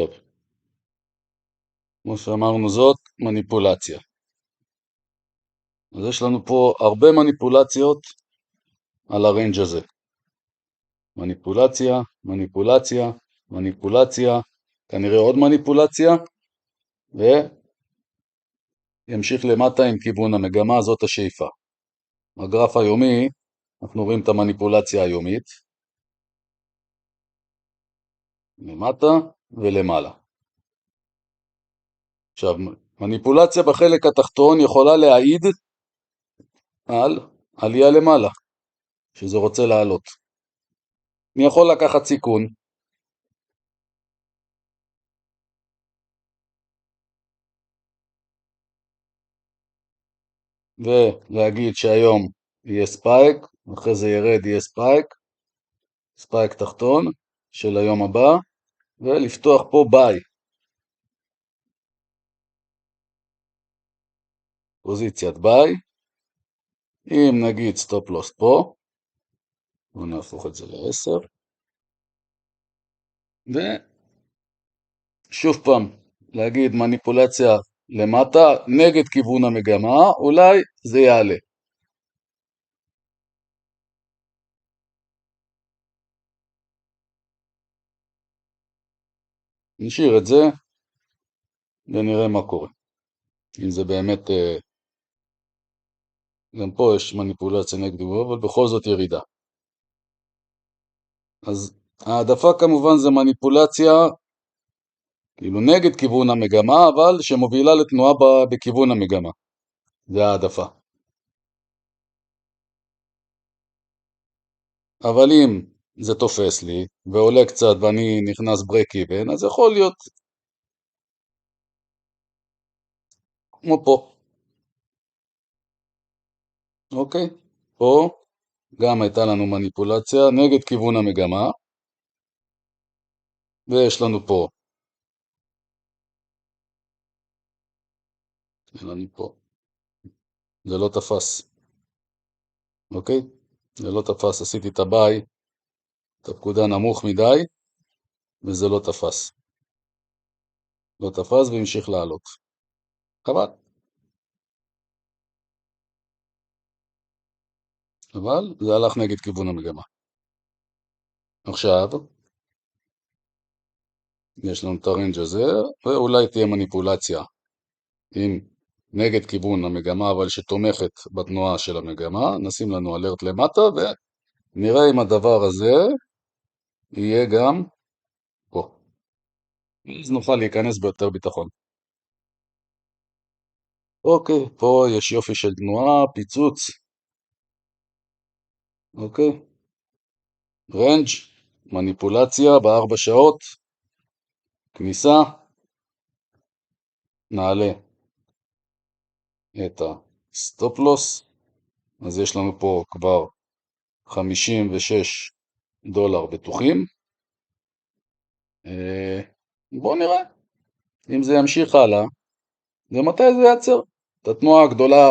טוב, כמו שאמרנו זאת מניפולציה. אז יש לנו פה הרבה מניפולציות על הריינג' הזה. מניפולציה, מניפולציה, מניפולציה, כנראה עוד מניפולציה, וימשיך למטה עם כיוון המגמה, זאת השאיפה. בגרף היומי אנחנו רואים את המניפולציה היומית, למטה ולמעלה. עכשיו, מניפולציה בחלק התחתון יכולה להעיד על עלייה למעלה, שזה רוצה לעלות. אני יכול לקחת סיכון, ולהגיד שהיום יהיה ספייק, אחרי זה ירד יהיה ספייק, ספייק תחתון של היום הבא, ולפתוח פה ביי. פוזיציית ביי, אם נגיד סטופ לוס פה, בואו נהפוך את זה ל10, ושוב פעם, להגיד מניפולציה למטה, נגד כיוון המגמה, אולי זה יעלה. נשאיר את זה, ונראה מה קורה. אם זה באמת, גם פה יש מניפולציה נגד, אבל בכל זאת ירידה. אז העדפה כמובן זה מניפולציה, כאילו נגד כיוון המגמה, אבל שמובילה לתנועה בכיוון המגמה. זה העדפה. אבל אם זה תופס לי, ועולה קצת ואני נכנס ברייק איבן, אז יכול להיות כמו פה. אוקיי? פה גם הייתה לנו מניפולציה נגד כיוון המגמה, ויש לנו פה. יש לנו פה. זה לא תפס. אוקיי? זה לא תפס, עשיתי את הביי, את הפקודה נמוך מדי, וזה לא תפס. לא תפס והמשיך לעלות. חבל. אבל זה הלך נגד כיוון המגמה. עכשיו, יש לנו את הרנג' הזה, ואולי תהיה מניפולציה עם נגד כיוון המגמה, אבל שתומכת בתנועה של המגמה. נשים לנו אלרט למטה, ונראה אם הדבר הזה יהיה גם פה. אז נוכל להיכנס ביותר ביטחון. אוקיי, פה יש יופי של תנועה, פיצוץ. אוקיי. רנג', מניפולציה ב4 שעות, כניסה, נעלה את הסטופ לוס, אז יש לנו פה כבר $56 בטוחים. בואו נראה אם זה ימשיך הלאה ומתי זה ייצר. את התנועה הגדולה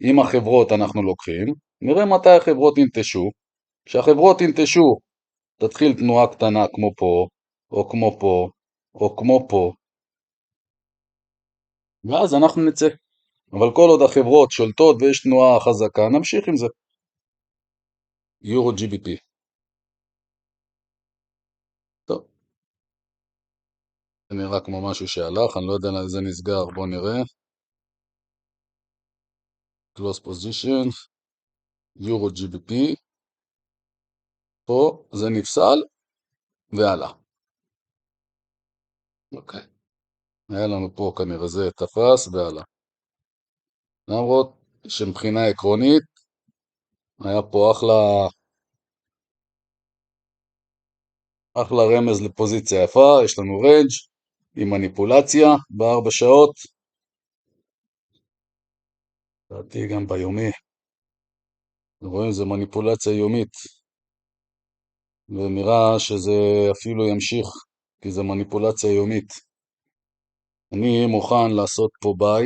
עם החברות אנחנו לוקחים, נראה מתי החברות ינטשו. כשהחברות ינטשו תתחיל תנועה קטנה כמו פה, או כמו פה, או כמו פה, ואז אנחנו נצא. אבל כל עוד החברות שולטות ויש תנועה חזקה, נמשיך עם זה. יורו GBP. טוב. זה נראה כמו משהו שהלך, אני לא יודע איזה נסגר, בוא נראה. Close position, יורו GBP. פה זה נפסל ועלה. אוקיי. היה לנו פה כנראה זה תפס ועלה. למרות שמבחינה עקרונית היה פה אחלה רמז לפוזיציה יפה. יש לנו רנג' עם מניפולציה ב4 שעות. לדעתי גם ביומי. רואים זה מניפולציה יומית. ונראה שזה אפילו ימשיך, כי זה מניפולציה יומית. אני מוכן לעשות פה ביי.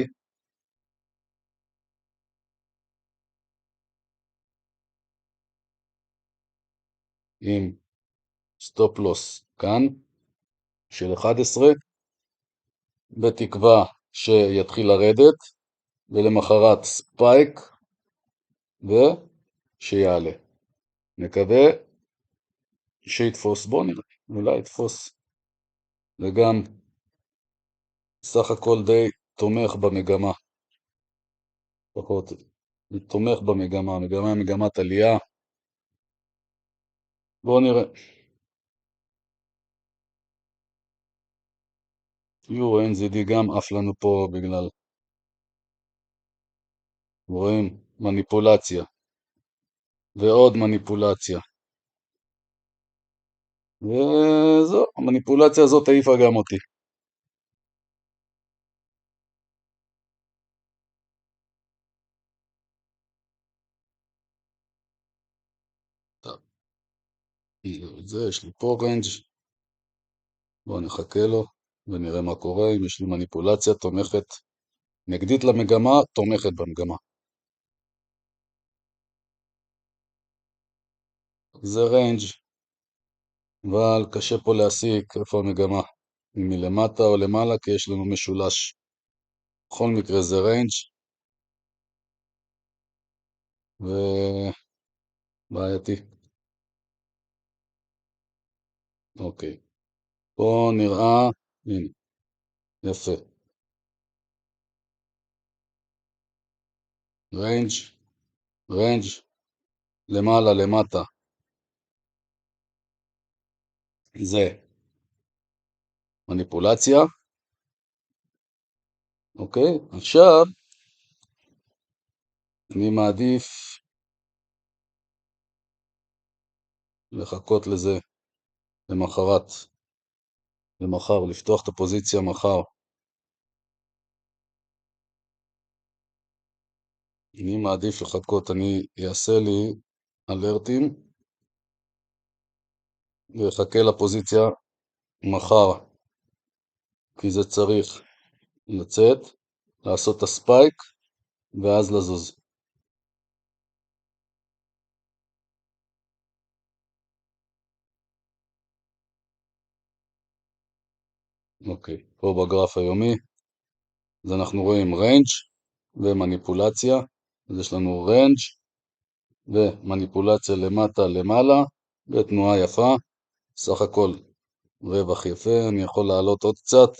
עם סטופ לוס כאן, של 11, בתקווה שיתחיל לרדת, ולמחרת ספייק, ושיעלה. נקווה שיתפוס, בוא נראה, אולי יתפוס. וגם סך הכל די תומך במגמה, פחות, תומך במגמה, המגמה היא מגמת עלייה. בואו נראה. יורו NZD גם עף לנו פה בגלל, רואים, מניפולציה, ועוד מניפולציה. וזו, המניפולציה הזאת העיפה גם אותי. טוב, את זה יש לי פה רנג', בואו נחכה לו ונראה מה קורה. אם יש לי מניפולציה תומכת, נגדית למגמה, תומכת במגמה. זה רנג', אבל קשה פה להסיק איפה המגמה, אם מלמטה או למעלה, כי יש לנו משולש. בכל מקרה זה רנג' ובעייתי. אוקיי, פה נראה, הנה, יפה. רנג', רנג', למעלה, למטה. זה מניפולציה. אוקיי, עכשיו אני מעדיף לחכות לזה למחרת, למחר, לפתוח את הפוזיציה מחר. אני מעדיף לחכות, אני אעשה לי אלרטים ואחכה לפוזיציה מחר, כי זה צריך לצאת, לעשות את הספייק ואז לזוז. אוקיי, פה בגרף היומי, אז אנחנו רואים ריינג' ומניפולציה, אז יש לנו ריינג' ומניפולציה למטה למעלה, ותנועה יפה, סך הכל רווח יפה. אני יכול לעלות עוד קצת,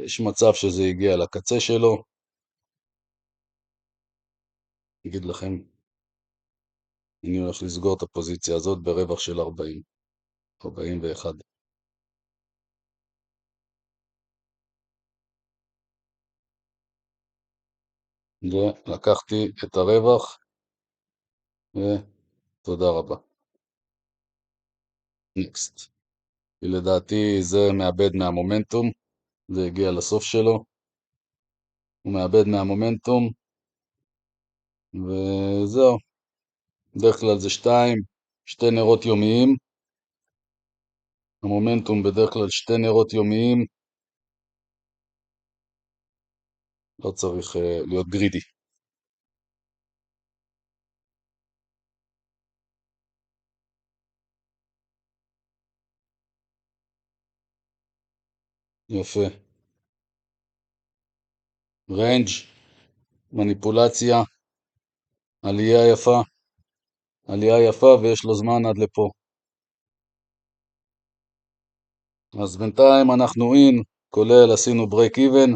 יש מצב שזה הגיע לקצה שלו, אגיד לכם, אני הולך לסגור את הפוזיציה הזאת ברווח של 40, 41. ולקחתי את הרווח, ותודה רבה. נקסט. כי לדעתי זה מאבד מהמומנטום, זה הגיע לסוף שלו, הוא מאבד מהמומנטום, וזהו. בדרך כלל זה שתי נרות יומיים, המומנטום בדרך כלל שתי נרות יומיים, לא צריך להיות גרידי. יפה. ריינג', מניפולציה, עלייה יפה, עלייה יפה, ויש לו זמן עד לפה. אז בינתיים אנחנו אין, כולל עשינו ברייק איבן,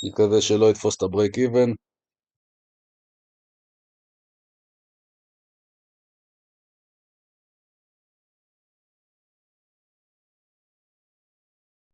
נקווה שלא יתפוס את הברייק איבן.